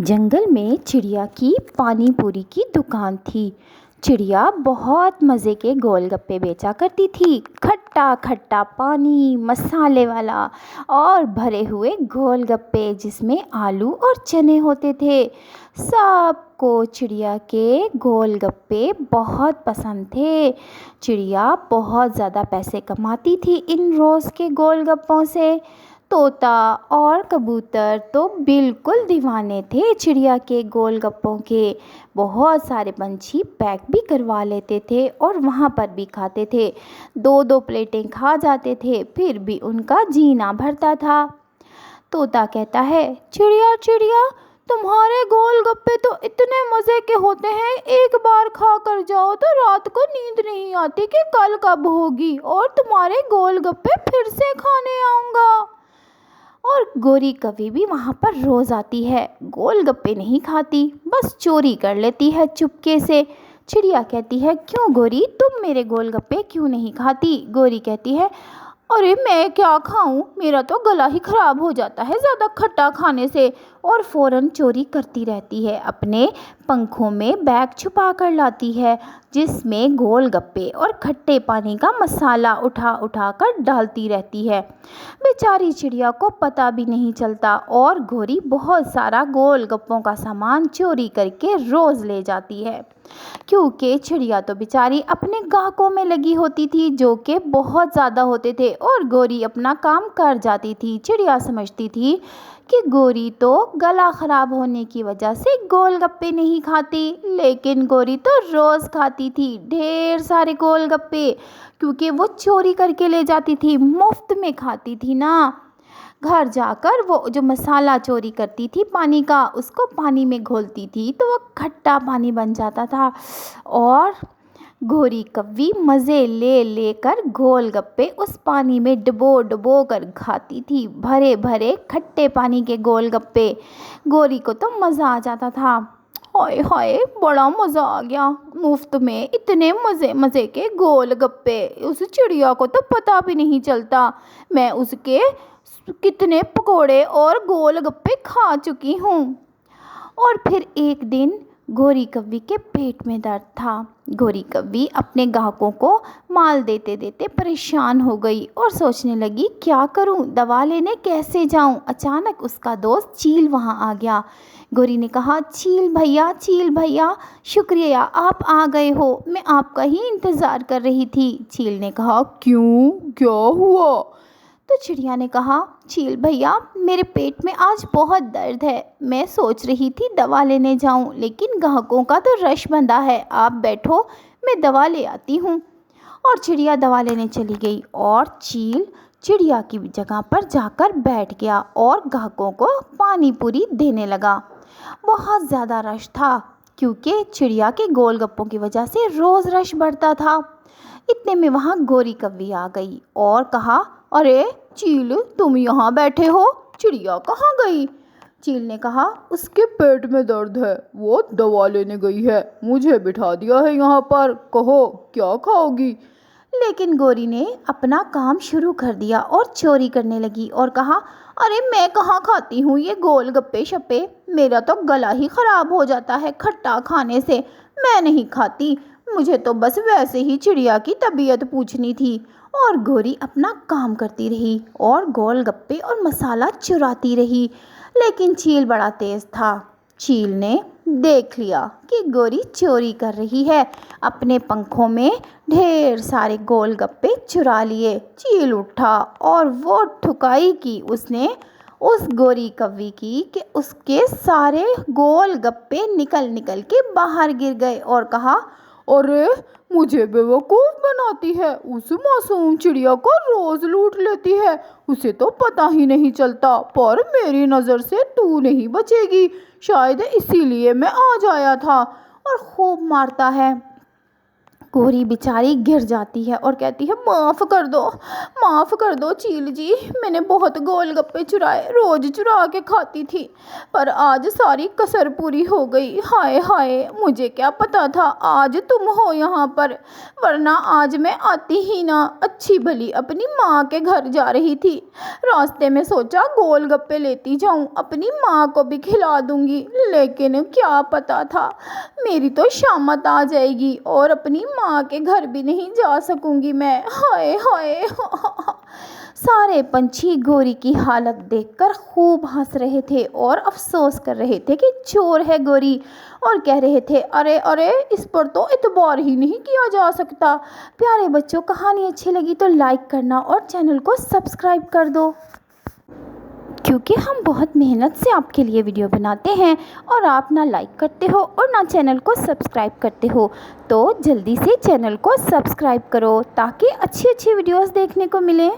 جنگل میں چڑیا کی پانی پوری کی دکان تھی۔ چڑیا بہت مزے کے گول گپے بیچا کرتی تھی۔ کھٹا کھٹا پانی، مسالے والا اور بھرے ہوئے گول گپے جس میں آلو اور چنے ہوتے تھے۔ سب کو چڑیا کے گول گپے بہت پسند تھے۔ چڑیا بہت زیادہ پیسے کماتی تھی ان روز کے گول گپوں سے۔ طوطا اور کبوتر تو بالکل دیوانے تھے چڑیا کے گول گپوں کے۔ بہت سارے پنچھی پیک بھی کروا لیتے تھے اور وہاں پر بھی کھاتے تھے۔ 2 پلیٹیں کھا جاتے تھے، پھر بھی ان کا جی نہ بھرتا تھا۔ طوطا کہتا ہے، چڑیا چڑیا، تمہارے گول گپے تو اتنے مزے کے ہوتے ہیں، ایک بار کھا کر جاؤ تو رات کو نیند نہیں آتی کہ کل کب ہوگی اور تمہارے گول گپے پھر سے کھانے آؤں گا۔ اور گوری کوی بھی وہاں پر روز آتی ہے، گول گپے نہیں کھاتی، بس چوری کر لیتی ہے چپکے سے۔ چڑیا کہتی ہے، کیوں گوری، تم میرے گول گپے کیوں نہیں کھاتی؟ گوری کہتی ہے، ارے میں کیا کھاؤں، میرا تو گلا ہی خراب ہو جاتا ہے زیادہ کھٹا کھانے سے، اور فوراً چوری کرتی رہتی ہے۔ اپنے پنکھوں میں بیگ چھپا کر لاتی ہے جس میں گول گپے اور کھٹے پانی کا مسالہ اٹھا اٹھا کر ڈالتی رہتی ہے۔ بیچاری چڑیا کو پتہ بھی نہیں چلتا اور گوری بہت سارا گول گپوں کا سامان چوری کر کے روز لے جاتی ہے، کیونکہ چڑیا تو بیچاری اپنے گاہکوں میں لگی ہوتی تھی جو کہ بہت زیادہ ہوتے تھے اور گوری اپنا کام کر جاتی تھی۔ چڑیا سمجھتی تھی کہ گوری تو گلا خراب ہونے کی وجہ سے گول گپے نہیں کھاتی، لیکن گوری تو روز کھاتی تھی ڈھیر سارے گول گپے، کیونکہ وہ چوری کر کے لے جاتی تھی، مفت میں کھاتی تھی نا۔ گھر جا کر وہ جو مسالہ چوری کرتی تھی پانی کا، اس کو پانی میں گھولتی تھی تو وہ کھٹا پانی بن جاتا تھا، اور گوری کوی مزے لے لے کر گول گپے اس پانی میں ڈبو ڈبو کر کھاتی تھی، بھرے بھرے کھٹے پانی کے گول گپے۔ گوری کو تو مزہ آ جاتا تھا، ہائے ہائے بڑا مزہ آ گیا، مفت میں اتنے مزے مزے کے گول گپے، اس چڑیا کو تو پتہ بھی نہیں چلتا میں اس کے کتنے پکوڑے اور گول گپے کھا چکی ہوں۔ اور پھر ایک دن گوری کوی کے پیٹ میں درد تھا۔ گوری کوی اپنے گاہکوں کو مال دیتے دیتے پریشان ہو گئی اور سوچنے لگی، کیا کروں، دوا لینے کیسے جاؤں؟ اچانک اس کا دوست چیل وہاں آ گیا۔ گوری نے کہا، چیل بھیا، شکریہ آپ آ گئے ہو، میں آپ کا ہی انتظار کر رہی تھی۔ چیل نے کہا، کیوں، کیا ہوا؟ تو چڑیا نے کہا، چیل بھیا، میرے پیٹ میں آج بہت درد ہے، میں سوچ رہی تھی دوا لینے جاؤں، لیکن گاہکوں کا تو رش بندھا ہے، آپ بیٹھو میں دوا لے آتی ہوں۔ اور چڑیا دوا لینے چلی گئی اور چیل چڑیا کی جگہ پر جا کر بیٹھ گیا اور گاہکوں کو پانی پوری دینے لگا۔ بہت زیادہ رش تھا کیونکہ چڑیا کے گول گپوں کی وجہ سے روز رش بڑھتا تھا۔ اتنے میں وہاں گوری کوی آ گئی اور کہا، ارے چیل، تم یہاں بیٹھے ہو، چڑیا کہاں گئی؟ چیل نے کہا، اس کے پیٹ میں درد ہے، وہ دوا لینے گئی ہے، مجھے بٹھا دیا ہے یہاں پر، کہو کیا کھاؤ گی؟ لیکن گوری نے اپنا کام شروع کر دیا اور چوری کرنے لگی اور کہا، ارے میں کہاں کھاتی ہوں یہ گول گپے شپے، میرا تو گلا ہی خراب ہو جاتا ہے کھٹا کھانے سے، میں نہیں کھاتی، مجھے تو بس ویسے ہی چڑیا کی طبیعت پوچھنی تھی۔ اور گوری اپنا کام کرتی رہی اور گول گپے اور مسالہ چراتی رہی، لیکن چیل بڑا تیز تھا۔ چیل نے دیکھ لیا کہ گوری چوری کر رہی ہے، اپنے پنکھوں میں ڈھیر سارے گول گپے چرا لیے۔ چیل اٹھا اور وہ ٹھکائی کی اس نے اس گوری کوی کی کہ اس کے سارے گول گپے نکل نکل کے باہر گر گئے اور کہا، ارے مجھے بیوقوف بناتی ہے، اس معصوم چڑیا کو روز لوٹ لیتی ہے، اسے تو پتہ ہی نہیں چلتا، پر میری نظر سے تو نہیں بچے گی، شاید اسی لیے میں آج آیا تھا، اور خوب مارتا ہے۔ گوری بیچاری گر جاتی ہے اور کہتی ہے، معاف کر دو چیل جی، میں نے بہت گول گپے چرائے، روز چرا کے کھاتی تھی، پر آج ساری کسر پوری ہو گئی، ہائے ہائے مجھے کیا پتا تھا آج تم ہو یہاں پر، ورنہ آج میں آتی ہی نہ، اچھی بھلی اپنی ماں کے گھر جا رہی تھی، راستے میں سوچا گول گپے لیتی جاؤں، اپنی ماں کو بھی کھلا دوں گی، لیکن کیا پتا تھا میری تو شامت آ جائے گی اور اپنی ماں کے گھر بھی نہیں جا سکوں گی میں، ہائے ہائے۔ سارے پنچھی گوری کی حالت دیکھ کر خوب ہنس رہے تھے اور افسوس کر رہے تھے کہ چور ہے گوری، اور کہہ رہے تھے ارے ارے اس پر تو اعتبار ہی نہیں کیا جا سکتا۔ پیارے بچوں، کہانی اچھی لگی تو لائک کرنا اور چینل کو سبسکرائب کر دو، کیونکہ ہم بہت محنت سے آپ کے لیے ویڈیو بناتے ہیں اور آپ نہ لائک کرتے ہو اور نہ چینل کو سبسکرائب کرتے ہو۔ تو جلدی سے چینل کو سبسکرائب کرو تاکہ اچھی اچھی ویڈیوز دیکھنے کو ملیں۔